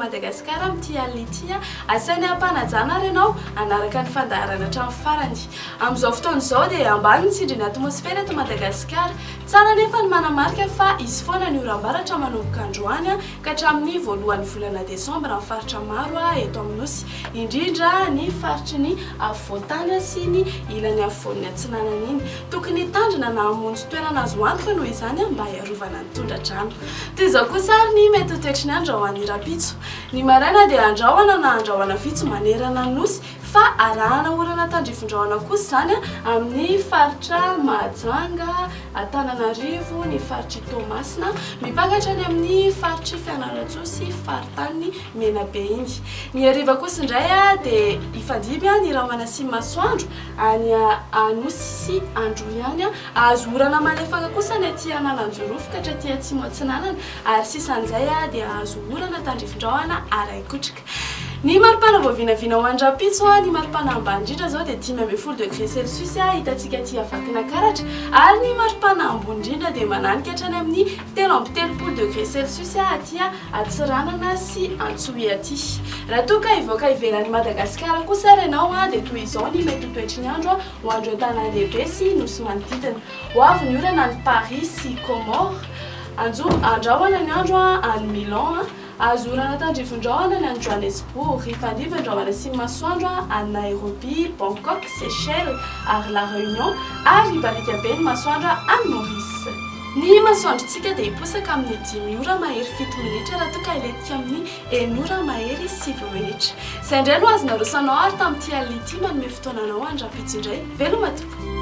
Madagasikara amin'ity alina ity asainy ampanajana ary ianao anaraka ny fandaharana hatramin'ny farany. Amin'izao fotoana izao dia ambany ny tsindrin'ny atmosfera eto Madagasikara. Tsara nefa ny manamarika fa isy foana ny oram-baratra manomboka androany ka hatramin'ny voalohan'ny volana Desambra amin'ny faritra maro eto Aminosy, indrindra ny faritry ny afovoantany sy ny ilany afovoan'ny atsinanana iny. Tokony hitandrina na hamonjy toerana azo antoka noho izany mba hiarovana ny tondra-drano. Toy izao kosa ary ny mety ho toetry ny andro ao an'Irapitso. Ny maraina dia andrahoana na andrahoana vitsy manerana ny nosy fa arahana orana tandrifon-drahona kosa zany amin'ny faritra Mahajanga, Antananarivo, ny faritry Toamasina, mipakatra ny amin'ny faritry Fianarantsoa sy faritany Menabe iny. Ny hariva kosa indray dia ifandimby ny rahona sy masoandro any Anosy sy Androany azo orana malefaka kosa ny aty Anananjorofo ka hatraty atsimo atsinanana ary sisan'izay dia azo orana tandrifon-drahona Araikotrika. Ny maripana voavinavina ho an-Rapitso ny maripana ambany indrindra zao dia 10 degré Celsius hitantsika aty Avakina Karatra ary ny maripana ambony indrindra dia mananika hatrany amin'ny 13 degré Celsius aty Atsiranana sy Antsohihy aty. Raha toa ka hivoaka ivelan'ny Madagasikara kosa ianao dia toy izao ny mety ho toetry ny andro ho andro an-tanàn-dehibe sy nosy manodidina. Ho avy ny orana ny Paris sy Comores, andrahoana ny andro any Milan, azo orana tandrifon-drahona ny any Johannesburg, ifandimby andrahoana sy masoandro any Nairobi, Bangkok, Seychelles ary La Réunion ary ibalika be ny masoandro any Maurice. Ny masoandrontsika dia hiposaka amin'ny 10 ora mahery 7 minitra raha toa ka iletika amin'ny 1 ora mahery 7 minitra. Izay indray no azonareo sanao ary tamin'ity alina ity manome fotoananao an-Rapitso indray. Veloma tompoko.